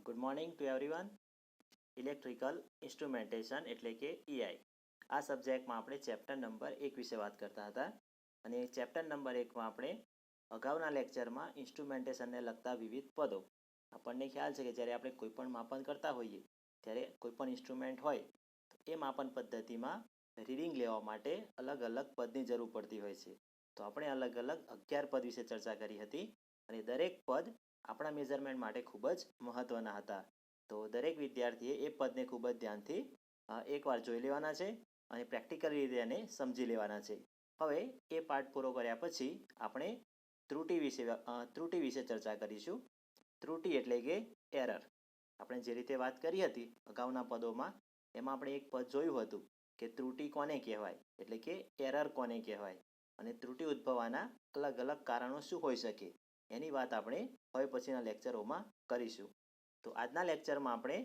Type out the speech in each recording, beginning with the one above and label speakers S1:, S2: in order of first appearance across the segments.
S1: Good morning to everyone. Electrical instrumentation એટલે કે EI આ સબ્જેક્ટમાં આપણે ચેપ્ટર નંબર 1 વિશે વાત કરતા હતા. અને ચેપ્ટર નંબર 1માં આપણે અગાઉના લેક્ચરમાં ઇન્સ્ટ્રુમેન્ટેશનને લગતા વિવિધ પદો, આપણને ખ્યાલ છે કે જ્યારે આપણે કોઈ પણ માપન કરતા હોઈએ ત્યારે કોઈ પણ ઇન્સ્ટ્રુમેન્ટ હોય તો એ માપન પદ્ધતિમાં રીડિંગ લેવા માટે અલગ અલગ પદની જરૂર પડતી હોય છે. તો આપણે અલગ અલગ 11 પદ વિશે ચર્ચા કરી હતી અને દરેક પદ આપણા મેઝરમેન્ટ માટે ખૂબ જ મહત્ત્વના હતા. તો દરેક વિદ્યાર્થીએ એ પદને ખૂબ જ ધ્યાનથી એકવાર જોઈ લેવાના છે અને પ્રેક્ટિકલ રીતે એને સમજી લેવાના છે. હવે એ પાઠ પૂરો કર્યા પછી આપણે ત્રુટિ વિશે ચર્ચા કરીશું. ત્રુટિ એટલે કે એરર. આપણે જે રીતે વાત કરી હતી અગાઉના પદોમાં, એમાં આપણે એક પદ જોયું હતું કે ત્રુટિ કોને કહેવાય, એટલે કે એરર કોને કહેવાય, અને ત્રુટિ ઉદ્ભવવાના અલગ અલગ કારણો શું હોઈ શકે એની વાત આપણે હવે પછીના લેક્ચરોમાં કરીશું. તો આજના લેક્ચરમાં આપણે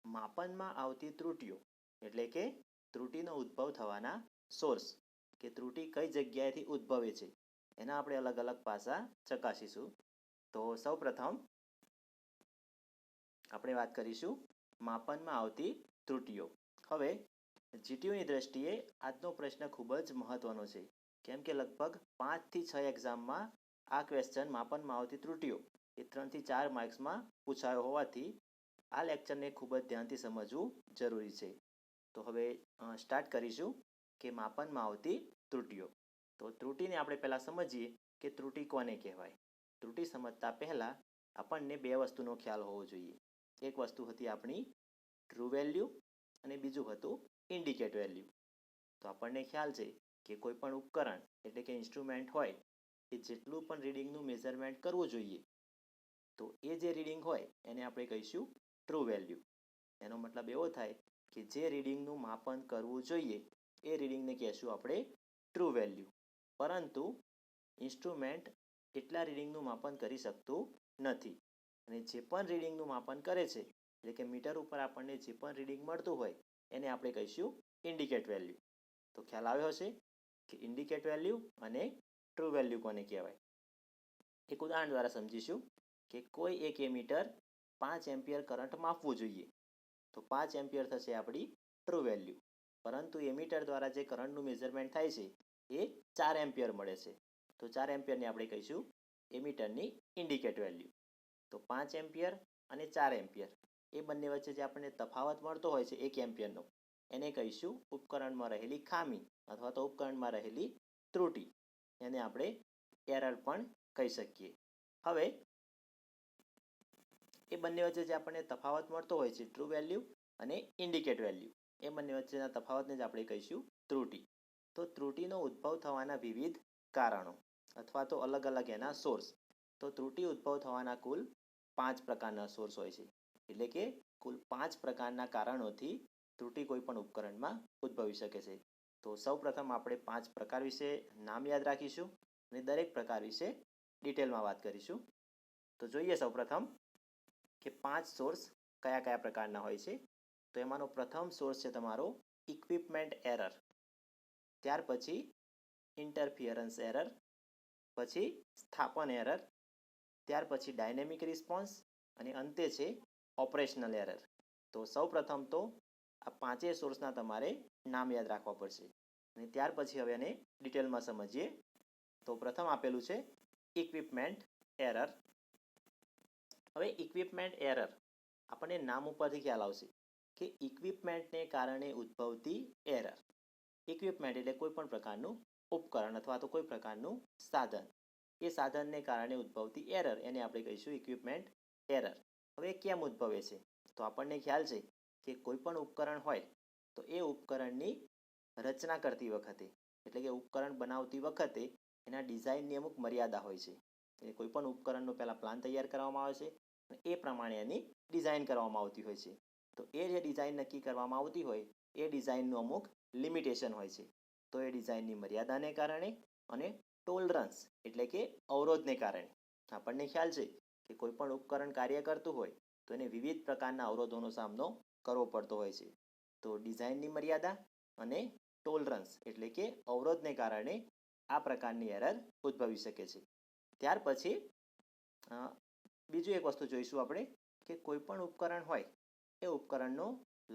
S1: માપનમાં આવતી ત્રુટિઓ એટલે કે ત્રુટિનો ઉદ્ભવ થવાના સોર્સ, કે ત્રુટિ કઈ જગ્યાએથી ઉદ્ભવે છે એના આપણે અલગ અલગ પાસા ચકાસીશું. તો સૌપ્રથમ આપણે વાત કરીશું માપનમાં આવતી ત્રુટિઓ. હવે GTUની દ્રષ્ટિએ આજનો પ્રશ્ન ખૂબ જ મહત્વનો છે, કેમ કે લગભગ 5 થી 6 એક્ઝામમાં આ ક્વેશ્ચન માપનમાં આવતી ત્રુટિઓ એ 3 થી 4 માર્ક્સમાં પૂછાયો હોવાથી આ લેક્ચરને ખૂબ જ ધ્યાનથી સમજવું જરૂરી છે. તો હવે સ્ટાર્ટ કરીશું કે માપનમાં આવતી ત્રુટિઓ. તો ત્રુટિને આપણે પહેલાં સમજીએ કે ત્રુટિ કોને કહેવાય. ત્રુટિ સમજતા પહેલાં આપણને બે વસ્તુનો ખ્યાલ હોવો જોઈએ. એક વસ્તુ હતી આપણી ટ્રુ વેલ્યુ અને બીજું હતું ઇન્ડિકેટ વેલ્યુ. તો આપણને ખ્યાલ છે કે કોઈ પણ ઉપકરણ એટલે કે ઇન્સ્ટ્રુમેન્ટ હોય એ જેટલું પણ રીડિંગનું મેઝરમેન્ટ કરવું જોઈએ તો એ જે રીડિંગ હોય એને આપણે કહીશું ટ્રુ વેલ્યુ. એનો મતલબ એવો થાય કે જે રીડિંગનું માપન કરવું જોઈએ એ રીડિંગને કહેશું આપણે ટ્રુ વેલ્યુ. પરંતુ ઇન્સ્ટ્રુમેન્ટ એટલા રીડિંગનું માપન કરી શકતું નથી, અને જે પણ રીડિંગનું માપન કરે છે એટલે કે મીટર ઉપર આપણને જે પણ રીડિંગ મળતું હોય એને આપણે કહીશું ઇન્ડિકેટ વેલ્યુ. તો ખ્યાલ આવ્યો હશે કે ઇન્ડિકેટ વેલ્યુ અને ટ્રુ વેલ્યુ કોને કહેવાય. એક ઉદાહરણ દ્વારા સમજીશું કે કોઈ એક એમીટર 5 એમ્પિયર કરંટ માપવું જોઈએ તો 5 એમ્પિયર થશે આપણી ટ્રુ વેલ્યુ. પરંતુ એમીટર દ્વારા જે કરંટનું મેઝરમેન્ટ થાય છે એ 4 એમ્પિયર મળે છે તો 4 એમ્પિયરને આપણે કહીશું એમીટરની ઇન્ડિકેટ વેલ્યુ. તો 5 એમ્પિયર અને 4 એમ્પિયર એ બંને વચ્ચે જે આપણને તફાવત મળતો હોય છે 1 એમ્પિયરનો, એને કહીશું ઉપકરણમાં રહેલી ખામી અથવા તો ઉપકરણમાં રહેલી ત્રુટિ. એને આપણે એરર પણ કહી શકીએ. હવે એ બંને વચ્ચે જે આપણને તફાવત મળતો હોય છે ટ્રુ વેલ્યુ અને ઇન્ડિકેટ વેલ્યુ, એ બંને વચ્ચેના તફાવતને જ આપણે કહીશું ત્રુટિ. તો ત્રુટિનો ઉદ્ભવ થવાના વિવિધ કારણો અથવા તો અલગ અલગ એના સોર્સ. તો ત્રુટિ ઉદ્ભવ થવાના કુલ 5 પ્રકારના સોર્સ હોય છે, એટલે કે કુલ 5 પ્રકારના કારણોથી ત્રુટિ કોઈ પણ ઉપકરણમાં ઉદ્ભવી શકે છે. તો સૌપ્રથમ આપણે 5 પ્રકાર વિશે નામ યાદ રાખીશું અને દરેક પ્રકાર વિશે ડિટેલમાં વાત કરીશું. તો જોઈએ સૌપ્રથમ કે 5 સોર્સ કયા કયા પ્રકારના હોય છે. તો એમાંનો પ્રથમ સોર્સ છે તમારો ઇક્વિપમેન્ટ એરર, ત્યાર પછી ઇન્ટરફિયરન્સ એરર, પછી સ્થાપન એરર, ત્યાર પછી ડાયનેમિક રિસ્પોન્સ અને અંતે છે ઓપરેશનલ એરર. તો સૌપ્રથમ તો આ પાંચેય સોર્સના તમારે નામ યાદ રાખવા પડશે અને ત્યાર પછી હવે એને ડિટેલમાં સમજીએ. તો પ્રથમ આપેલું છે ઇક્વિપમેન્ટ એરર. હવે ઇક્વિપમેન્ટ એરર આપણને નામ ઉપરથી ખ્યાલ આવશે કે ઇક્વિપમેન્ટને કારણે ઉદ્ભવતી એરર. ઇક્વિપમેન્ટ એટલે કોઈ પણ પ્રકારનું ઉપકરણ અથવા તો કોઈ પ્રકારનું સાધન. એ સાધનને કારણે ઉદ્ભવતી એરર એને આપણે કહીશું ઇક્વિપમેન્ટ એરર. હવે કેમ ઉદ્ભવે છે? તો આપણને ખ્યાલ છે કે કોઈ પણ ઉપકરણ હોય તો એ ઉપકરણની રચના કરતી વખતે એટલે કે ઉપકરણ બનાવતી વખતે એના ડિઝાઇનની અમુક મર્યાદા હોય છે. એટલે કોઈ પણ ઉપકરણનો પહેલાં પ્લાન તૈયાર કરવામાં આવે છે અને એ પ્રમાણે એની ડિઝાઇન કરવામાં આવતી હોય છે. તો એ જે ડિઝાઇન નક્કી કરવામાં આવતી હોય એ ડિઝાઇનનું અમુક લિમિટેશન હોય છે. તો એ ડિઝાઇનની મર્યાદાને કારણે અને ટોલરન્સ એટલે કે અવરોધને કારણે આપણને ખ્યાલ છે કે કોઈ પણ ઉપકરણ કાર્ય કરતું હોય તો એને વિવિધ પ્રકારના અવરોધોનો સામનો કરવો પડતો હોય છે. તો ડિઝાઇનની મર્યાદા અને ટોલરન્સ એટલે કે અવરોધને કારણે આ પ્રકારની એરર ઉદ્ભવી શકે છે. ત્યાર પછી બીજું એક વસ્તુ જોઈશું આપણે કે કોઈ પણ ઉપકરણ હોય એ ઉપકરણનો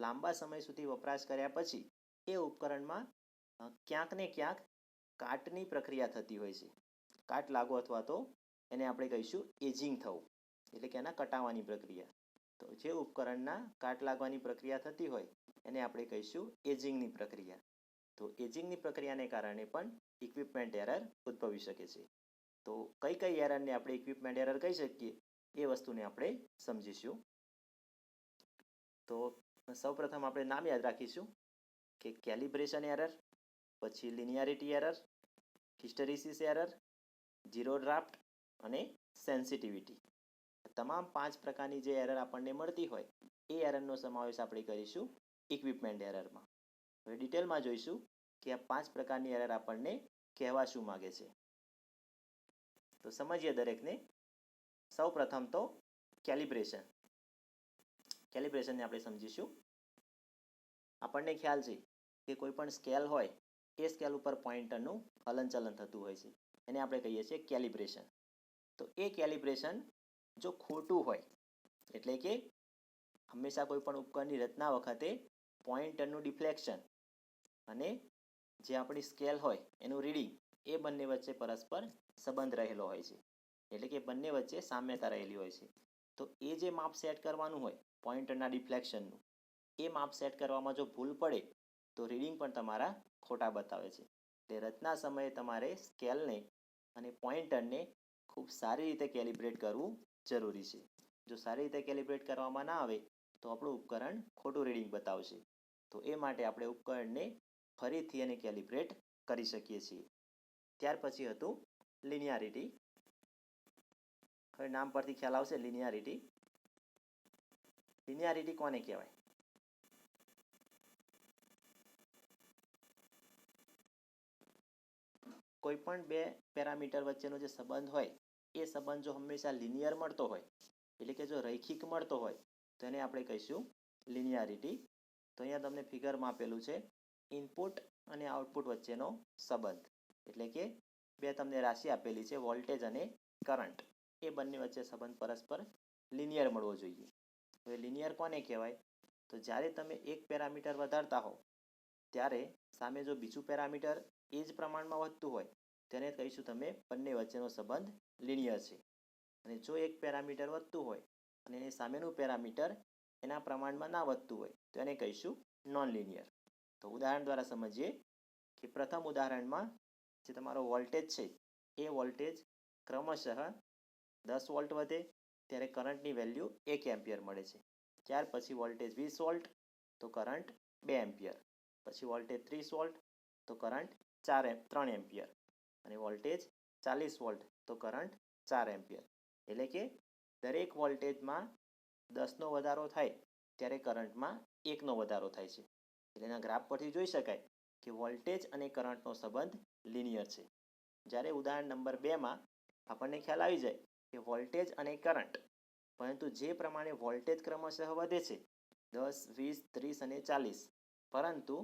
S1: લાંબા સમય સુધી વપરાશ કર્યા પછી એ ઉપકરણમાં ક્યાંક ને ક્યાંક કાટની પ્રક્રિયા થતી હોય છે. કાટ લાગો અથવા તો એને આપણે કહીશું એજિંગ થવું, એટલે કે એના કટાવાની પ્રક્રિયા. તો જે ઉપકરણના કાટ લાગવાની પ્રક્રિયા થતી હોય એને આપણે કહીશું એજિંગની પ્રક્રિયા. તો એજિંગની પ્રક્રિયાને કારણે પણ ઇક્વિપમેન્ટ એરર ઉદ્ભવી શકે છે. તો કઈ એરરને આપણે ઇક્વિપમેન્ટ એરર કહી શકીએ એ વસ્તુને આપણે સમજીશું. તો સૌપ્રથમ આપણે નામ યાદ રાખીશું કે કેલિબ્રેશન એરર, પછી linearity error, hysteresis error, zero draft અને સેન્સિટિવિટી. તમામ 5 પ્રકારની જે એરર આપણને મળતી હોય એ એરરનો સમાવેશ આપણે કરીશું ઇક્વિપમેન્ટ એરરમાં. હવે ડિટેલમાં જોઈશું કે આ 5 પ્રકારની એરર આપણને કહેવા શું માગે છે. તો સમજીએ દરેકને. સૌપ્રથમ તો કેલિબ્રેશન. કેલિબ્રેશનને આપણે સમજીશું. આપણને ખ્યાલ છે કે કોઈ પણ સ્કેલ હોય એ સ્કેલ ઉપર પોઇન્ટરનું હલનચલન થતું હોય છે, એને આપણે કહીએ છીએ કેલિબ્રેશન. તો એ કેલિબ્રેશન જો ખોટું હોય, એટલે કે હંમેશા કોઈ પણ ઉપકરણની રચના વખતે પોઇન્ટરનું ડિફ્લેક્શન અને જે આપણી સ્કેલ હોય એનું રીડિંગ એ બંને વચ્ચે પરસ્પર સંબંધ રહેલો હોય છે, એટલે કે બંને વચ્ચે સામ્યતા રહેલી હોય છે. તો એ જે માપ સેટ કરવાનું હોય પોઇન્ટરના ડિફ્લેક્શનનું, એ માપ સેટ કરવામાં જો ભૂલ પડે તો રીડિંગ પણ તમારા ખોટા બતાવે છે. એટલે રચના સમયે તમારે સ્કેલને અને પોઇન્ટરને ખૂબ સારી રીતે કેલિબ્રેટ કરવું જરૂરી છે. જો સારી રીતે કેલિબ્રેટ કરવામાં ના આવે તો આપણું ઉપકરણ ખોટું રીડિંગ બતાવશે. તો એ માટે આપણે ઉપકરણને ફરીથી એને કેલિબ્રેટ કરી શકીએ છીએ. ત્યાર પછી હતું લિનિયારિટી. હવે નામ પરથી ખ્યાલ આવશે લિનિયારિટી. લિનિયારિટી કોને કહેવાય? કોઈ પણ બે પેરામીટર વચ્ચેનો જે સંબંધ હોય એ સંબંધ જો હંમેશા લિનિયર મળતો હોય, એટલે કે જો રૈખિક મળતો હોય તો એને આપણે કહીશું લિનિયારિટી. તો અહીંયા તમને ફિગરમાં આપેલું છે ઇનપુટ અને આઉટપુટ વચ્ચેનો સંબંધ, એટલે કે બે તમને રાશિ આપેલી છે વોલ્ટેજ અને કરંટ, એ બંને વચ્ચે સંબંધ પરસ્પર લિનિયર મળવો જોઈએ. હવે લિનિયર કોને કહેવાય? તો જ્યારે તમે એક પેરામીટર વધારતા હો ત્યારે સામે જો બીજું પેરામીટર એ જ પ્રમાણમાં વધતું હોય તેને કહીશું તમે બંને વચ્ચેનો સંબંધ લિનિયર છે. અને જો એક પેરામીટર વધતું હોય અને એની સામેનું પેરામીટર એના પ્રમાણમાં ના વધતું હોય તો એને કહીશું નોન લિનિયર. તો ઉદાહરણ દ્વારા સમજીએ કે પ્રથમ ઉદાહરણમાં જે તમારો વોલ્ટેજ છે એ વોલ્ટેજ ક્રમશઃ 10 વોલ્ટ વધે ત્યારે કરંટની વેલ્યુ 1 એમ્પિયર મળે છે. ત્યાર પછી વોલ્ટેજ 20 વોલ્ટ તો કરંટ 2 એમ્પિયર, પછી વોલ્ટેજ 30 વોલ્ટ તો કરંટ 3 એમ્પિયર અને વોલ્ટેજ 40 વોલ્ટ તો કરંટ 4 એમ્પિયર. એટલે કે દરેક વોલ્ટેજમાં 10નો વધારો થાય ત્યારે કરંટમાં 1નો વધારો થાય છે. એટલે એના ગ્રાફ પરથી જોઈ શકાય કે વોલ્ટેજ અને કરંટનો સંબંધ લિનિયર છે. જ્યારે ઉદાહરણ નંબર 2માં આપણને ખ્યાલ આવી જાય કે વોલ્ટેજ અને કરંટ, પરંતુ જે પ્રમાણે વોલ્ટેજ ક્રમશઃ વધે છે 10, 20, 30 અને 40, પરંતુ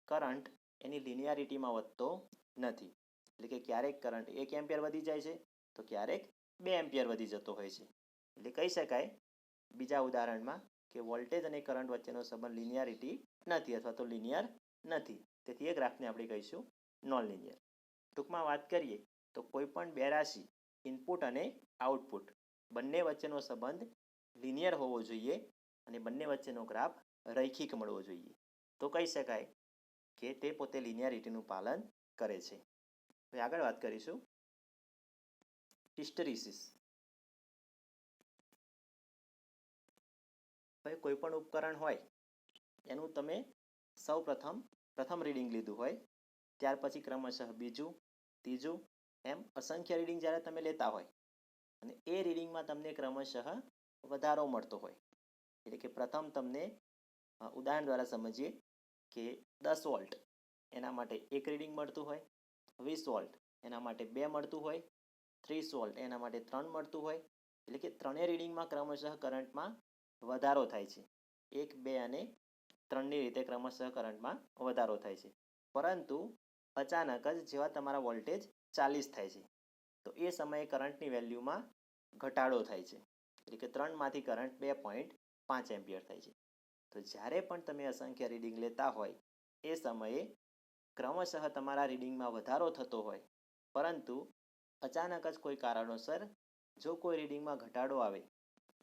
S1: કરંટ એની લિનિયારિટીમાં વધતો નથી. એટલે કે ક્યારેક કરંટ 1 એમ્પિયર વધી જાય છે તો ક્યારેક 2 એમ્પિયર વધી જતો હોય છે. એટલે કહી શકાય બીજા ઉદાહરણમાં કે વોલ્ટેજ અને કરંટ વચ્ચેનો સંબંધ લિનિયારિટી નથી અથવા તો લિનિયર નથી. તેથી એ ગ્રાફને આપણે કહીશું નોન લિનિયર. ટૂંકમાં વાત કરીએ તો કોઈ પણ બે રાશિ ઇનપુટ અને આઉટપુટ બંને વચ્ચેનો સંબંધ લિનિયર હોવો જોઈએ અને બંને વચ્ચેનો ગ્રાફ રૈખિક મળવો જોઈએ. તો કહી શકાય કે તે પોતે લિનિયારિટીનું પાલન કરે છે. હવે આગળ વાત કરીશું હિસ્ટેરિસિસ. હવે કોઈ પણ ઉપકરણ હોય એનું તમે પ્રથમ રીડિંગ લીધું હોય, ત્યાર પછી ક્રમશઃ બીજું, ત્રીજું, એમ અસંખ્ય રીડિંગ જ્યારે તમે લેતા હોય અને એ રીડિંગમાં તમને ક્રમશઃ વધારો મળતો હોય, એટલે કે પ્રથમ તમને ઉદાહરણ દ્વારા સમજીએ કે 10 વોલ્ટ એના માટે 1 રીડિંગ મળતું હોય, 20 વોલ્ટ એના માટે 2 મળતું હોય, 30 વોલ્ટ એના માટે 3 મળતું હોય. એટલે કે ત્રણેય રીડિંગમાં ક્રમશઃ કરંટમાં વધારો થાય છે. 1, 2 અને 3ની રીતે ક્રમશઃ કરંટમાં વધારો થાય છે. પરંતુ અચાનક જ જેવા તમારા વોલ્ટેજ 40 થાય છે તો એ સમયે કરંટની વેલ્યુમાં ઘટાડો થાય છે. એટલે કે 3માંથી કરંટ 2.5 એમ્પિયર થાય છે. તો જ્યારે પણ તમે અસંખ્ય રીડિંગ લેતા હોય એ સમયે ક્રમશઃ તમારા રીડિંગમાં વધારો થતો હોય, પરંતુ અચાનક જ કોઈ કારણોસર જો કોઈ રીડિંગમાં ઘટાડો આવે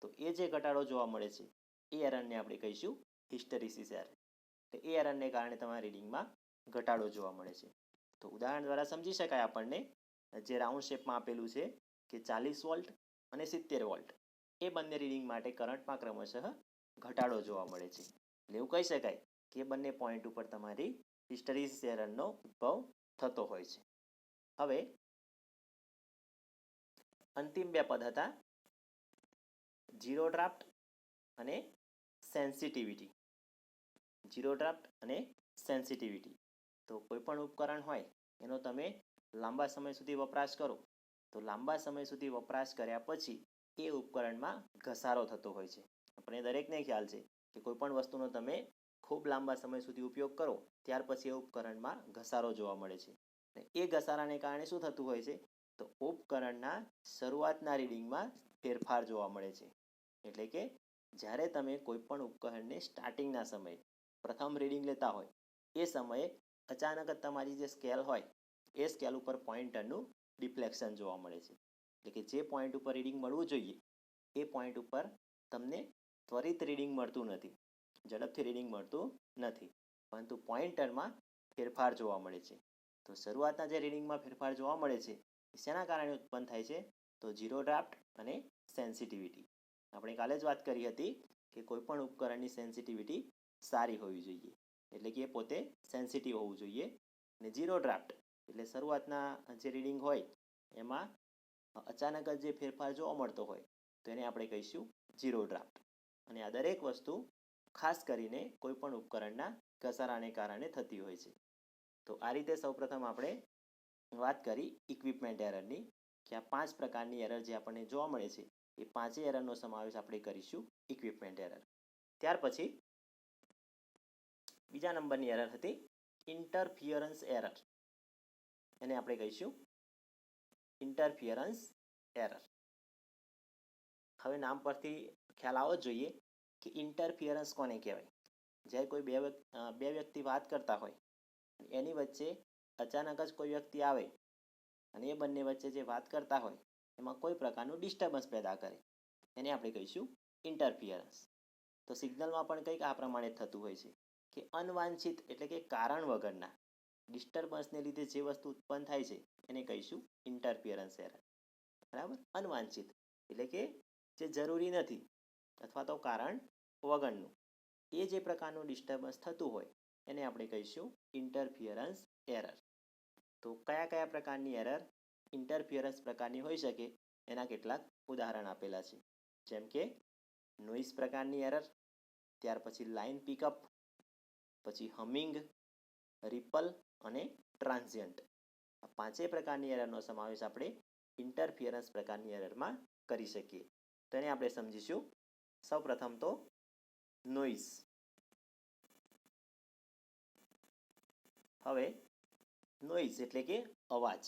S1: તો એ જે ઘટાડો જોવા મળે છે એ એરરને આપણે કહીશું હિસ્ટેરિસિસ એરર. એટલે એ એરરને કારણે તમારા રીડિંગમાં ઘટાડો જોવા મળે છે. તો ઉદાહરણ દ્વારા સમજી શકાય આપણને, જે રાઉન્ડ શેપમાં આપેલું છે કે 40 વોલ્ટ અને 70 વોલ્ટ એ બંને રીડિંગ માટે કરંટમાં ક્રમશઃ ઘટાડો જોવા મળે છે. એટલે એવું કહી શકાય કે બંને પોઈન્ટ ઉપર તમારી હિસ્ટેરિસિસ એરરનો ઉદ્ભવ થતો હોય છે. હવે અંતિમ બે પદ હતા ઝીરો ડ્રાફ્ટ અને સેન્સિટિવિટી. ઝીરો ડ્રાફ્ટ અને સેન્સિટિવિટી. તો કોઈ પણ ઉપકરણ હોય એનો તમે લાંબા સમય સુધી વપરાશ કરો તો લાંબા સમય સુધી વપરાશ કર્યા પછી એ ઉપકરણમાં ઘસારો થતો હોય છે. આપણે દરેકને ખ્યાલ છે કે કોઈ પણ વસ્તુનો તમે ખૂબ લાંબા સમય સુધી ઉપયોગ કરો ત્યાર પછી એ ઉપકરણમાં ઘસારો જોવા મળે છે. એ ઘસારાને કારણે શું થતું હોય છે, તો ઉપકરણના શરૂઆતના રીડિંગમાં ફેરફાર જોવા મળે છે. એટલે કે જ્યારે તમે કોઈ પણ ઉપકરણને સ્ટાર્ટિંગના સમયે પ્રથમ રીડિંગ લેતા હોય એ સમયે અચાનક જ તમારી જે સ્કેલ હોય એ સ્કેલ ઉપર પોઇન્ટરનું ડિફ્લેક્શન જોવા મળે છે. એટલે કે જે પોઈન્ટ ઉપર રીડિંગ મળવું જોઈએ એ પોઈન્ટ ઉપર તમને ત્વરિત રીડિંગ મળતું નથી, ઝડપથી રીડિંગ મળતું નથી, પરંતુ પોઇન્ટરમાં ફેરફાર જોવા મળે છે. તો શરૂઆતના જે રીડિંગમાં ફેરફાર જોવા મળે છે એ શેના કારણે ઉત્પન્ન થાય છે, તો ઝીરો ડ્રાફ્ટ અને સેન્સિટિવિટી. આપણે કાલે જ વાત કરી હતી કે કોઈ પણ ઉપકરણની સેન્સિટિવિટી સારી હોવી જોઈએ, એટલે કે એ પોતે સેન્સિટિવ હોવું જોઈએ. અને ઝીરો ડ્રાફ્ટ એટલે શરૂઆતના જે રીડિંગ હોય એમાં અચાનક જ જે ફેરફાર જોવા મળતો હોય તો એને આપણે કહીશું ઝીરો ડ્રાફ્ટ. અને આ દરેક વસ્તુ ખાસ કરીને કોઈ પણ ઉપકરણના ઘસારાને કારણે થતી હોય છે. તો આ રીતે સૌપ્રથમ આપણે વાત કરી ઇક્વિપમેન્ટ એરરની, કે આ 5 પ્રકારની એરર જે આપણને જોવા મળે છે એ 5 એરરનો સમાવેશ આપણે કરીશું ઇક્વિપમેન્ટ એરર. ત્યાર પછી બીજા નંબરની એરર હતી ઇન્ટરફિયરન્સ એરર. એને આપણે કહીશું ઇન્ટરફિયરન્સ એરર. હવે નામ પરથી ખ્યાલ આવવો જોઈએ કે ઇન્ટરફિયરન્સ કોને કહેવાય. જ્યારે કોઈ બે વ્યક્તિ વાત કરતા હોય એની વચ્ચે અચાનક જ કોઈ વ્યક્તિ આવે અને એ બંને વચ્ચે જે વાત કરતા હોય એમાં કોઈ પ્રકારનું ડિસ્ટર્બન્સ પેદા કરે એને આપણે કહીશું ઇન્ટરફિયરન્સ. તો સિગ્નલમાં પણ કંઈક આ પ્રમાણે થતું હોય છે કે અનવાંછિત એટલે કે કારણ વગરના ડિસ્ટર્બન્સને લીધે જે વસ્તુ ઉત્પન્ન થાય છે એને કહીશું ઇન્ટરફિયરન્સ એરર. બરાબર, અનવાંછિત એટલે કે જે જરૂરી નથી અથવા તો કારણ વગરનું એ જે પ્રકારનું ડિસ્ટર્બન્સ થતું હોય એને આપણે કહીશું ઇન્ટરફિયરન્સ એરર. તો કયા કયા પ્રકારની એરર ઇન્ટરફિયરન્સ પ્રકારની હોઈ શકે એના કેટલાક ઉદાહરણ આપેલા છે. જેમ કે નોઇઝ પ્રકારની એરર, ત્યાર પછી લાઇન પિકઅપ, પછી હમિંગ, રિપલ અને ટ્રાન્ઝિયન્ટ. આ 5 પ્રકારની એરરનો સમાવેશ આપણે ઇન્ટરફિયરન્સ પ્રકારની એરરમાં કરી શકીએ. તો એને આપણે સમજીશું. સૌપ્રથમ તો નોઇઝ. હવે નોઇઝ એટલે કે અવાજ.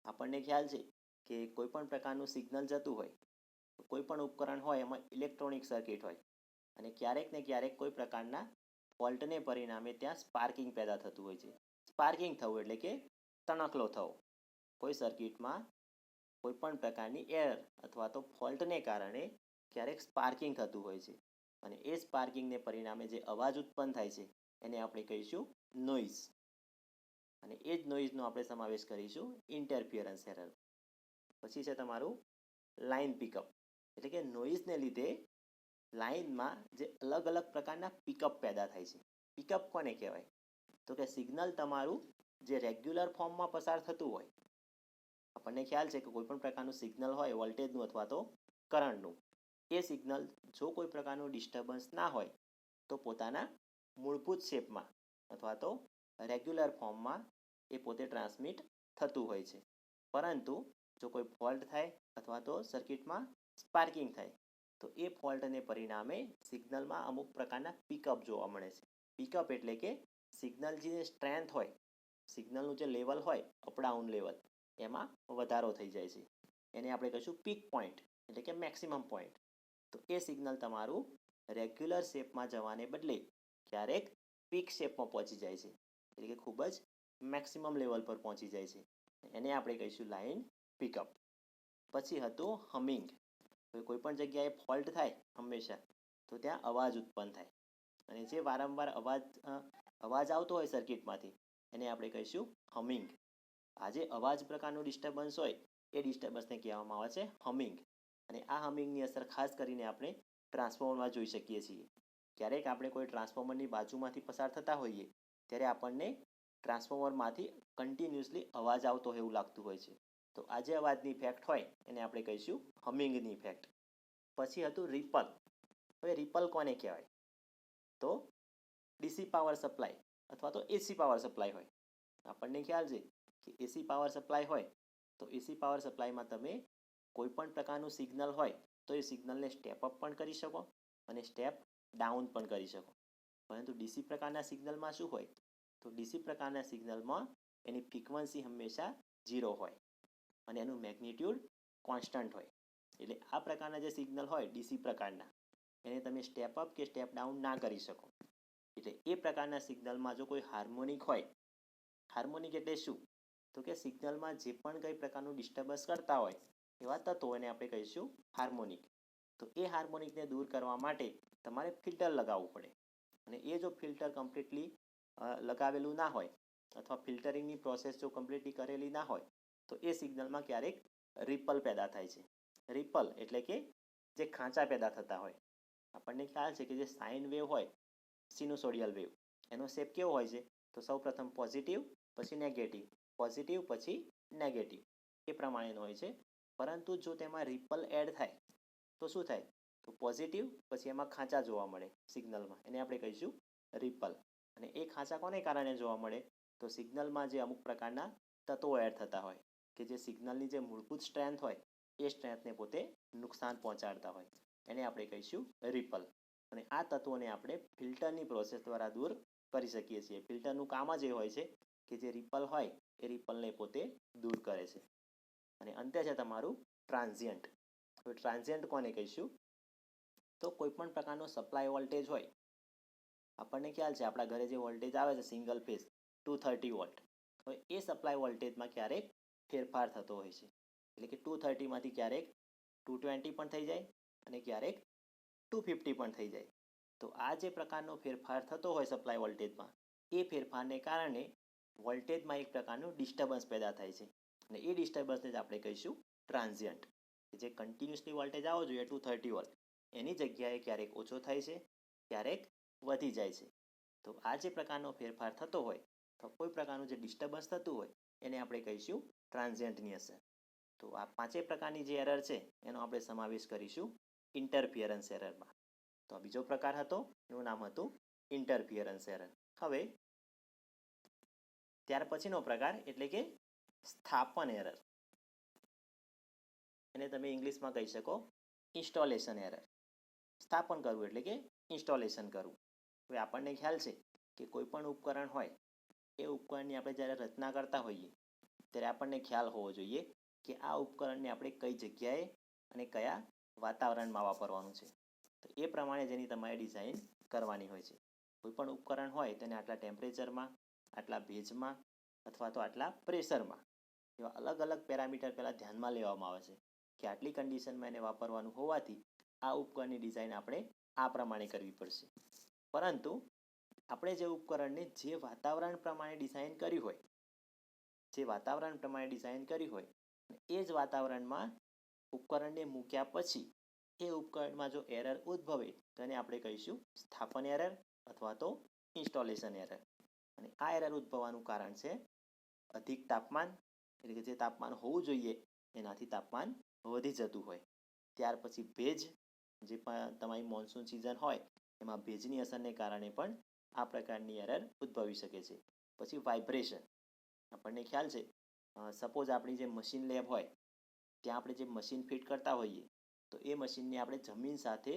S1: આપણને ખ્યાલ છે કે કોઈ પણ પ્રકારનું સિગ્નલ જતું હોય, કોઈ પણ ઉપકરણ હોય એમાં ઇલેક્ટ્રોનિક સર્કિટ હોય અને ક્યારેક ને ક્યારેક કોઈ પ્રકારના ફોલ્ટને પરિણામે ત્યાં સ્પાર્કિંગ પેદા થતું હોય છે. સ્પાર્કિંગ થવું એટલે કે તણખલો થવો. કોઈ સર્કિટમાં કોઈ પણ પ્રકારની એરર અથવા તો ફોલ્ટને કારણે ક્યારેક સ્પાર્કિંગ થતું હોય છે અને એ સ્પાર્કિંગને પરિણામે જે અવાજ ઉત્પન્ન થાય છે એને આપણે કહીશું નોઇઝ. અને એ જ નોઇઝનો આપણે સમાવેશ કરીશું ઇન્ટરફિયરન્સ એરર. પછી છે તમારું લાઇન પિકઅપ, એટલે કે નોઇઝને લીધે લાઇનમાં જે અલગ અલગ પ્રકારના પિકઅપ પેદા થાય છે. પિકઅપ કોને કહેવાય, તો કે સિગ્નલ તમારું જે રેગ્યુલર ફોર્મમાં પસાર થતું હોય, આપણને ખ્યાલ છે કે કોઈ પણ પ્રકારનું સિગ્નલ હોય વોલ્ટેજનું અથવા તો કરંટનું, એ સિગ્નલ જો કોઈ પ્રકારનું ડિસ્ટર્બન્સ ના હોય તો પોતાના મૂળભૂત શેપમાં અથવા તો રેગ્યુલર ફોર્મમાં એ પોતે ટ્રાન્સમિટ થતું હોય છે. પરંતુ જો કોઈ ફોલ્ટ થાય અથવા તો સર્કિટમાં સ્પાર્કિંગ થાય તો એ ફોલ્ટને પરિણામે સિગ્નલમાં અમુક પ્રકારના પિકઅપ જોવા મળે છે. પિકઅપ એટલે કે સિગ્નલ જે સ્ટ્રેન્થ હોય, સિગ્નલનું જે લેવલ હોય અપડાઉન લેવલ, એમાં વધારો થઈ જાય છે. એને આપણે કહીશું પીક પોઈન્ટ એટલે કે મેક્સિમમ પોઈન્ટ. તો એ સિગ્નલ તમારું રેગ્યુલર શેપમાં જવાને બદલે ક્યારેક પીક શેપમાં પહોંચી જાય છે, એટલે કે ખૂબ જ મેક્સિમમ લેવલ પર પહોંચી જાય છે. એને આપણે કહીશું લાઇન પિકઅપ. પછી હતું હમિંગ. કોઈ પણ જગ્યાએ ફોલ્ટ થાય હંમેશા તો ત્યાં અવાજ ઉત્પન્ન થાય, અને જે વારંવાર અવાજ આવતો હોય સર્કિટમાંથી એને આપણે કહીશું હમિંગ. આ જે અવાજ પ્રકારનું ડિસ્ટર્બન્સ હોય એ ડિસ્ટર્બન્સને કહેવામાં આવે છે હમિંગ. અને આ હમિંગની અસર ખાસ કરીને આપણે ટ્રાન્સફોર્મરમાં જોઈ શકીએ છીએ. ક્યારેક આપણે કોઈ ટ્રાન્સફોર્મરની બાજુમાંથી પસાર થતા હોઈએ ત્યારે આપણને ટ્રાન્સફોર્મરમાંથી કન્ટિન્યુઅસલી અવાજ આવતો હોય એવું લાગતું હોય છે. તો આ જે અવાજની ઇફેક્ટ હોય એને આપણે કહીશું હમિંગની ઇફેક્ટ. પછી હતું રિપલ. હવે રિપલ કોને કહેવાય? તો ડીસી પાવર સપ્લાય અથવા તો એસી પાવર સપ્લાય હોય. આપણને ખ્યાલ છે કે એસી પાવર સપ્લાય હોય તો એસી પાવર સપ્લાયમાં તમે કોઈ પણ પ્રકારનું સિગ્નલ હોય તો એ સિગ્નલને સ્ટેપ અપ પણ કરી શકો અને સ્ટેપ ડાઉન પણ કરી શકો. પરંતુ ડીસી પ્રકારના સિગ્નલમાં શું હોય? તો ડીસી પ્રકારના સિગ્નલમાં એની ફ્રીક્વન્સી હંમેશા 0 હોય અને એનું મેગ્નિટ્યુડ કોન્સ્ટન્ટ હોય. એટલે આ પ્રકારના જે સિગ્નલ હોય ડીસી પ્રકારના એને તમે સ્ટેપ અપ કે સ્ટેપ ડાઉન ના કરી શકો. એટલે એ પ્રકારના સિગ્નલમાં જો કોઈ હાર્મોનિક હોય, હાર્મોનિક એટલે શું? તો કે સિગ્નલમાં જે પણ કઈ પ્રકારનું ડિસ્ટર્બન્સ કરતા હોય એવા તત્વોને આપણે કહીશું હાર્મોનિક. તો એ હાર્મોનિકને દૂર કરવા માટે તમારે ફિલ્ટર લગાવવું પડે, અને એ જો ફિલ્ટર કમ્પ્લીટલી લગાવેલું ના હોય અથવા ફિલ્ટરિંગની પ્રોસેસ જો કમ્પ્લીટલી કરેલી ના હોય તો એ સિગ્નલમાં ક્યારેક રિપલ પેદા થાય છે. રિપલ એટલે કે જે ખાંચા પેદા થતા હોય. આપણને ખ્યાલ છે કે જે સાઇન વેવ હોય, સિનુસોડિયલ વેવ, એનો શેપ કેવો હોય છે? તો સૌ પ્રથમ પોઝિટિવ પછી નેગેટિવ, પોઝિટિવ પછી નેગેટિવ એ પ્રમાણેનો હોય છે. પરંતુ જો તેમાં રિપલ એડ થાય તો શું થાય? તો પોઝિટિવ પછી એમાં ખાંચા જોવા મળે સિગ્નલમાં, એને આપણે કહીશું રિપલ. અને એ ખાંચા કોને કારણે જોવા મળે? તો સિગ્નલમાં જે અમુક પ્રકારના તત્વો એડ થતા હોય કે જે સિગ્નલની જે મૂળભૂત સ્ટ્રેન્થ હોય એ સ્ટ્રેન્થને પોતે નુકસાન પહોંચાડતા હોય, એને આપણે કહીશું રિપલ. અને આ તત્વોને આપણે ફિલ્ટરની પ્રોસેસ દ્વારા દૂર કરી શકીએ છીએ. ફિલ્ટરનું કામ જ એ હોય છે કે જે રિપલ હોય એ રિપલને પોતે દૂર કરે છે. અને અંતે છે તમારું ટ્રાન્ઝિયન્ટ. હવે ટ્રાન્ઝિયન્ટ કોને કહીશું? તો કોઈ પણ પ્રકારનો સપ્લાય વોલ્ટેજ હોય, આપણને ખ્યાલ છે આપણા ઘરે જે વોલ્ટેજ આવે છે સિંગલ ફેઝ 230 વોલ્ટ. હવે એ સપ્લાય વોલ્ટેજમાં ક્યારેક ફેરફાર થતો હોય છે. એટલે કે 230માંથી ક્યારેક 220 પણ થઈ જાય અને ક્યારેક 250 પણ થઈ જાય. તો આ જે પ્રકારનો ફેરફાર થતો હોય સપ્લાય વોલ્ટેજમાં, એ ફેરફારને કારણે વોલ્ટેજમાં એક પ્રકારનું ડિસ્ટર્બન્સ પેદા થાય છે. અને એ ડિસ્ટર્બન્સને જ આપણે કહીશું ટ્રાન્ઝિયન્ટ. જે કન્ટિન્યુઅસલી વોલ્ટેજ આવવો જોઈએ 230 વોલ્ટ એની જગ્યાએ ક્યારેક ઓછો થાય છે, ક્યારેક વધી જાય છે. તો આ જે પ્રકારનો ફેરફાર થતો હોય તો કોઈ પ્રકારનું જે ડિસ્ટર્બન્સ થતું હોય એને આપણે કહીશું ટ્રાન્ઝિયન્ટની અસર. તો આ પાંચેય પ્રકારની જે એરર છે એનો આપણે સમાવેશ કરીશું ઇન્ટરફિયરન્સ એરરમાં. તો આ બીજો પ્રકાર હતો, એનું નામ હતું ઇન્ટરફિયરન્સ એરર. હવે ત્યાર પછીનો પ્રકાર એટલે કે સ્થાપન એરર. એને તમે ઇંગ્લિશમાં કહી શકો ઇન્સ્ટોલેશન એરર. સ્થાપન કરવું એટલે કે ઇન્સ્ટોલેશન કરવું. હવે આપણને ખ્યાલ છે કે કોઈ પણ ઉપકરણ હોય એ ઉપકરણની આપણે જ્યારે રચના કરતા હોઈએ ત્યારે આપણને ખ્યાલ હોવો જોઈએ કે આ ઉપકરણને આપણે કઈ જગ્યાએ અને કયા વાતાવરણમાં વાપરવાનું છે. તો એ પ્રમાણે જેની તમારે ડિઝાઇન કરવાની હોય છે. કોઈ પણ ઉપકરણ હોય તેને આટલા ટેમ્પરેચરમાં, આટલા ભેજમાં અથવા તો આટલા પ્રેશરમાં એવા અલગ અલગ પેરામીટર પહેલાં ધ્યાનમાં લેવામાં આવે છે કે આટલી કન્ડિશનમાં એને વાપરવાનું હોવાથી આ ઉપકરણની ડિઝાઇન આપણે આ પ્રમાણે કરવી પડશે. પરંતુ આપણે જે ઉપકરણને જે વાતાવરણ પ્રમાણે ડિઝાઇન કર્યું હોય, જે વાતાવરણ પ્રમાણે ડિઝાઇન કરી હોય એ જ વાતાવરણમાં ઉપકરણને મૂક્યા પછી એ ઉપકરણમાં જો એરર ઉદ્ભવે તો એને આપણે કહીશું સ્થાપન એરર અથવા તો ઇન્સ્ટોલેશન એરર. અને આ એરર ઉદ્ભવવાનું કારણ છે અધિક તાપમાન, એટલે કે જે તાપમાન હોવું જોઈએ એનાથી તાપમાન વધી જતું હોય. ત્યાર પછી ભેજ, જે પણ તમારી મોન્સૂન સિઝન હોય એમાં ભેજની અસરને કારણે પણ આ પ્રકારની એરર ઉદ્ભવી શકે છે. પછી વાઇબ્રેશન. આપણને ખ્યાલ છે સપોઝ આપણી જે મશીન લેબ હોય ત્યાં આપણે જે મશીન ફિટ કરતા હોઈએ તો એ મશીનને આપણે જમીન સાથે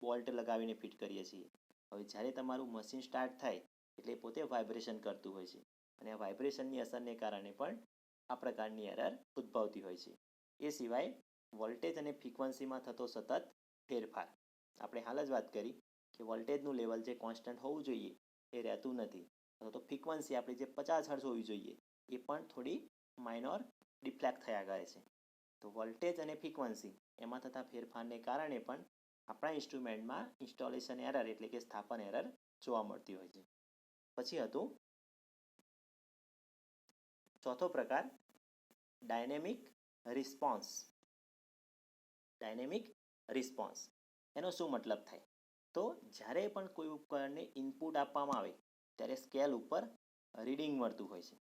S1: બોલ્ટ લગાવીને ફિટ કરીએ છીએ. હવે જ્યારે તમારું મશીન સ્ટાર્ટ થાય એટલે પોતે વાઇબ્રેશન કરતું હોય છે, અને આ વાઇબ્રેશનની અસરને કારણે પણ આ પ્રકારની એરર ઉદ્ભવતી હોય છે. એ સિવાય વોલ્ટેજ અને ફ્રીક્વન્સીમાં થતો સતત ફેરફાર. આપણે હાલ જ વાત કરી કે વોલ્ટેજનું લેવલ જે કોન્સ્ટન્ટ હોવું જોઈએ એ રહેતું નથી, અથવા તો ફ્રીક્વન્સી આપણી જે 50 હર્ટ્ઝ હોવી જોઈએ એ પણ થોડી માઇનોર ડિફ્લેક્ટ થયા કરે છે. તો વોલ્ટેજ અને ફ્રીક્વન્સી એમાં થતા ફેરફારને કારણે પણ આપણા ઇન્સ્ટ્રુમેન્ટમાં ઇન્સ્ટોલેશન એરર એટલે કે સ્થાપન એરર જોવા મળતી હોય છે. પછી હતું ચોથો પ્રકાર ડાયનેમિક રિસ્પોન્સ. ડાયનેમિક રિસ્પોન્સ એનો શું મતલબ થાય? તો જ્યારે પણ કોઈ ઉપકરણને ઇનપુટ આપવામાં આવે ત્યારે સ્કેલ ઉપર રીડિંગ મળતું હોય છે.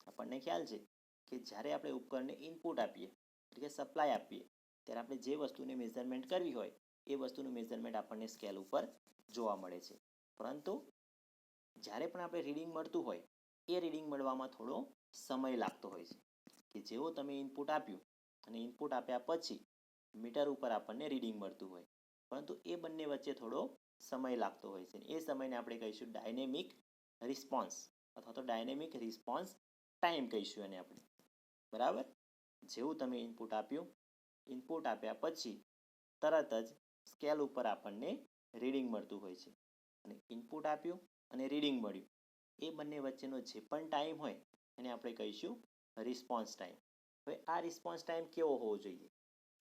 S1: આપણને ખ્યાલ છે કે જ્યારે આપણે ઉપકરણને ઇનપુટ આપીએ એટલે કે સપ્લાય આપીએ ત્યારે આપણે જે વસ્તુની મેઝરમેન્ટ કરવી હોય એ વસ્તુનું મેઝરમેન્ટ આપણને સ્કેલ ઉપર જોવા મળે છે. પરંતુ જ્યારે પણ આપણે રીડિંગ મળતું હોય એ રીડિંગ મળવામાં થોડો સમય લાગતો હોય છે, કે જેવો તમે ઇનપુટ આપ્યું અને ઇનપુટ આપ્યા પછી મીટર ઉપર આપણને રીડિંગ મળતું હોય, પરંતુ એ બંને વચ્ચે થોડો સમય લાગતો હોય છે. એ સમયને આપણે કહીશું ડાયનેમિક રિસ્પોન્સ અથવા તો ડાયનેમિક રિસ્પોન્સ ટાઈમ કહીશું એને આપણે. બરાબર? જેવું તમે ઇનપુટ આપ્યું, ઇનપુટ આપ્યા પછી તરત જ સ્કેલ ઉપર આપણને રીડિંગ મળતું હોય છે. અને ઇનપુટ આપ્યું અને રીડિંગ મળ્યું એ બંને વચ્ચેનો જે પણ ટાઈમ હોય એને આપણે કહીશું રિસ્પોન્સ ટાઈમ. હવે આ રિસ્પોન્સ ટાઈમ કેવો હોવો જોઈએ?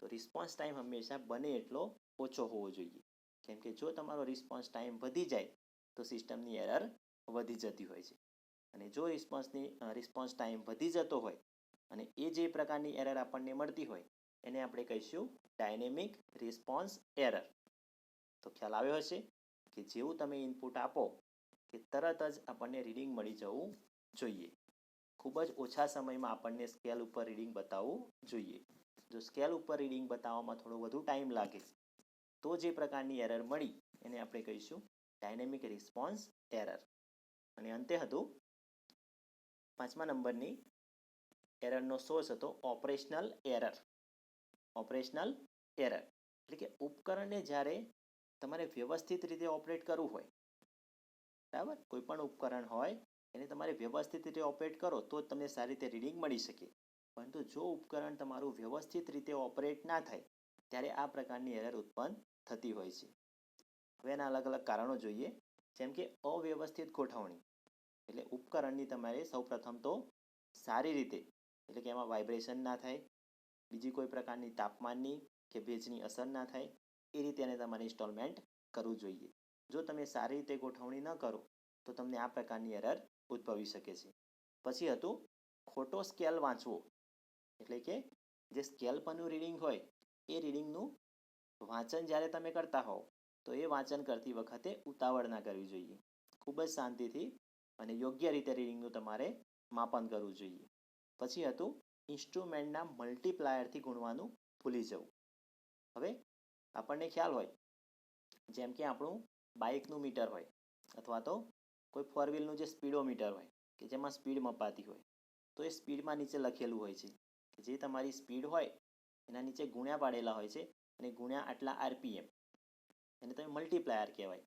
S1: તો રિસ્પોન્સ ટાઈમ હંમેશા બને એટલો ઓછો હોવો જોઈએ. કેમ કે જો તમારો રિસ્પોન્સ ટાઈમ વધી જાય તો સિસ્ટમની એરર વધી જતી હોય છે. અને જો રિસ્પોન્સ ટાઈમ વધી જતો હોય અને એ જે પ્રકારની એરર આપણને મળતી હોય એને આપણે કહીશું ડાયનેમિક રિસ્પોન્સ એરર. તો ખ્યાલ આવ્યો હશે કે જેવું તમે ઇનપુટ આપો કે તરત જ આપણને રીડિંગ મળી જવું જોઈએ. ખૂબ જ ઓછા સમયમાં આપણને સ્કેલ ઉપર રીડિંગ બતાવવું જોઈએ. જો સ્કેલ ઉપર રીડિંગ બતાવવામાં થોડો વધુ ટાઈમ લાગે તો જે પ્રકારની એરર મળી એને આપણે કહીશું ડાયનેમિક રિસ્પોન્સ એરર. અને અંતે હતું 5મા નંબરની એરરનો સોર્સ હતો ઓપરેશનલ એરર. ઓપરેશનલ એરર એટલે કે ઉપકરણને જ્યારે તમારે વ્યવસ્થિત રીતે ઓપરેટ કરવું હોય, બરાબર, કોઈ પણ ઉપકરણ હોય એને તમારે વ્યવસ્થિત રીતે ઓપરેટ કરો તો જ તમને સારી રીતે રીડિંગ મળી શકે. પરંતુ જો ઉપકરણ તમારું વ્યવસ્થિત રીતે ઓપરેટ ના થાય ત્યારે આ પ્રકારની એરર ઉત્પન્ન થતી હોય છે. હવે એના અલગ અલગ કારણો જોઈએ. જેમ કે અવ્યવસ્થિત ગોઠવણી એટલે ઉપકરણની તમારે સૌપ્રથમ તો સારી રીતે એટલે કે એમાં વાઇબ્રેશન ના થાય, બીજી કોઈ પ્રકારની તાપમાનની કે ભેજની અસર ના થાય એ રીતે એને તમારે ઇન્સ્ટોલમેન્ટ કરવું જોઈએ. જો તમે સારી રીતે ગોઠવણી ન કરો તો તમને આ પ્રકારની એરર ઉદ્ભવી શકે છે. પછી હતું ખોટો સ્કેલ વાંચવો એટલે કે જે સ્કેલ પરનું રીડિંગ હોય એ રીડિંગનું વાંચન જ્યારે તમે કરતા હોવ તો એ વાંચન કરતી વખતે ઉતાવળ ના કરવી જોઈએ. ખૂબ જ શાંતિથી અને યોગ્ય રીતે રીડિંગનું તમારે માપન કરવું જોઈએ. પછી હતું ઇન્સ્ટ્રુમેન્ટના મલ્ટીપ્લાયરથી ગુણવાનું ભૂલી જવું. હવે આપણને ખ્યાલ હોય જેમ કે આપણું બાઇકનું મીટર હોય અથવા તો કોઈ ફોર વ્હીલનું જે સ્પીડોમીટર હોય કે જેમાં સ્પીડ મપાતી હોય, તો એ સ્પીડમાં નીચે લખેલું હોય છે કે જે તમારી સ્પીડ હોય એના નીચે ગુણ્યા પાડેલા હોય છે અને ગુણ્યા આટલા આરપીએમ, એને તમે મલ્ટીપ્લાયર કહેવાય.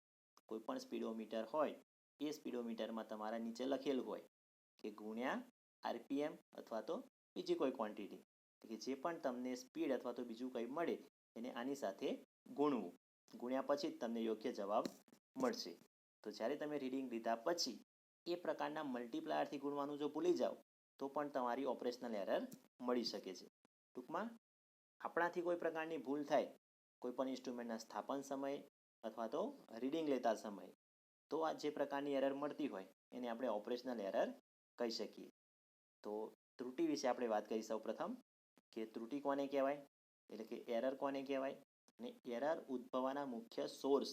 S1: કોઈ પણ સ્પીડોમીટર હોય એ સ્પીડોમીટરમાં તમારા નીચે લખેલું હોય કે ગુણ્યા આરપીએમ અથવા તો બીજી કોઈ ક્વોન્ટિટી કે જે પણ તમને સ્પીડ અથવા તો બીજું કંઈ મળે એને આની સાથે ગુણવું. ગુણ્યા પછી જ તમને યોગ્ય જવાબ મળશે. તો જ્યારે તમે રીડિંગ લીધા પછી એ પ્રકારના મલ્ટીપ્લાયરથી ગુણવાનું જો ભૂલી જાઓ તો પણ તમારી ઓપરેશનલ એરર મળી શકે છે. ટૂંકમાં આપણાથી કોઈ પ્રકારની ભૂલ થાય કોઈ પણ ઇન્સ્ટ્રુમેન્ટના સ્થાપન સમયે અથવા તો રીડિંગ લેતા સમયે તો આ જે પ્રકારની એરર મળતી હોય એને આપણે ઓપરેશનલ એરર કહી શકીએ. તો ત્રુટિ વિશે આપણે વાત કરી સૌપ્રથમ કે ત્રુટિ કોને કહેવાય એટલે કે એરર કોને કહેવાય અને એરર ઉદ્ભવવાના મુખ્ય સોર્સ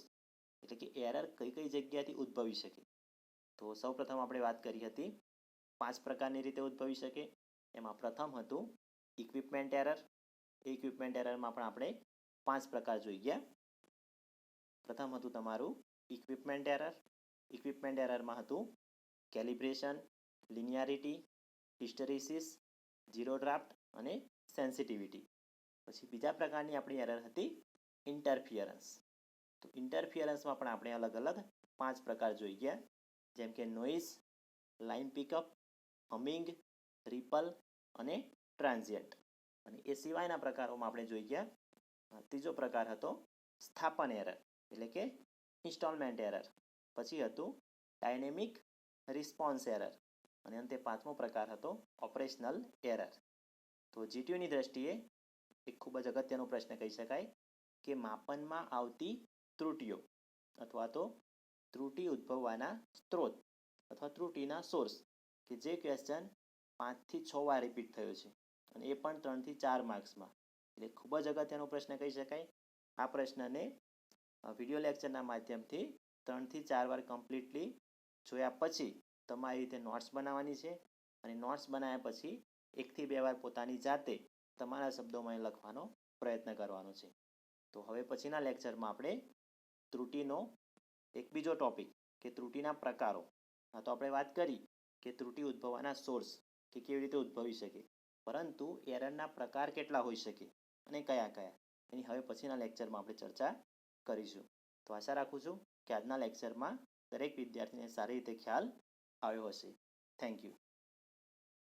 S1: એટલે કે એરર કઈ કઈ જગ્યાથી ઉદ્ભવી શકે. તો સૌપ્રથમ આપણે વાત કરી હતી 5 પ્રકારની રીતે ઉદ્ભવી શકે. એમાં પ્રથમ હતું ઇક્વિપમેન્ટ એરર. એ ઇક્વિપમેન્ટ એરરમાં પણ આપણે 5 પ્રકાર જોઈ ગયા. પ્રથમ હતું તમારું ઇક્વિપમેન્ટ એરર. ઇક્વિપમેન્ટ એરરમાં હતું calibration, linearity, hysteresis, zero draft અને સેન્સિટિવિટી. પછી બીજા પ્રકારની આપણી એરર હતી ઇન્ટરફિયરન્સ. તો ઇન્ટરફિયરન્સમાં પણ આપણે અલગ અલગ 5 પ્રકાર જોઈ ગયા. જેમ કે noise, line pickup, humming, ripple અને ટ્રાન્ઝિયન્ટ. અને એ સિવાયના પ્રકારોમાં આપણે જોઈ ગયા ત્રીજો પ્રકાર હતો સ્થાપન એરર. એટલે કે ઇન્સ્ટોલમેન્ટ એરર. પછી હતું ડાયનેમિક રિસ્પોન્સ એરર અને અંતે પાંચમો પ્રકાર હતો ઓપરેશનલ એરર. તો જીટીયુની દ્રષ્ટિએ એક ખૂબ જ અગત્યનો પ્રશ્ન કહી શકાય કે માપનમાં આવતી ત્રુટીઓ અથવા તો ત્રુટી ઉદ્ભવવાના સ્ત્રોત અથવા ત્રુટીના સોર્સ કે જે ક્વેશ્ચન 5 થી 6 વાર રિપીટ થયો છે અને એ પણ 3 થી 4 માર્ક્સમાં. એટલે ખૂબ જ અગત્યનો પ્રશ્ન કહી શકાય. આ પ્રશ્નને વિડીયો લેક્ચરના માધ્યમથી 3 થી 4 વાર કમ્પ્લીટલી જોયા પછી તમારી રીતે નોટ્સ બનાવવાની છે અને નોટ્સ બનાવ્યા પછી 1 થી 2 વાર પોતાની જાતે તમારા શબ્દોમાં લખવાનો પ્રયત્ન કરવાનો છે. તો હવે પછીના લેક્ચરમાં આપણે ત્રુટીનો એક બીજો ટોપિક કે ત્રુટીના પ્રકારો. તો આપણે વાત કરી કે ત્રુટી ઉદ્ભવવાના સોર્સ કે કેવી રીતે ઉદ્ભવી શકે, પરંતુ એરરના પ્રકાર કેટલા હોઈ શકે અને કયા કયા એની હવે પછીના લેક્ચરમાં આપણે ચર્ચા કરીશું. તો આશા રાખું છું કે આજના લેક્ચરમાં દરેક વિદ્યાર્થીને સારી રીતે ખ્યાલ આવ્યો હશે. Thank you.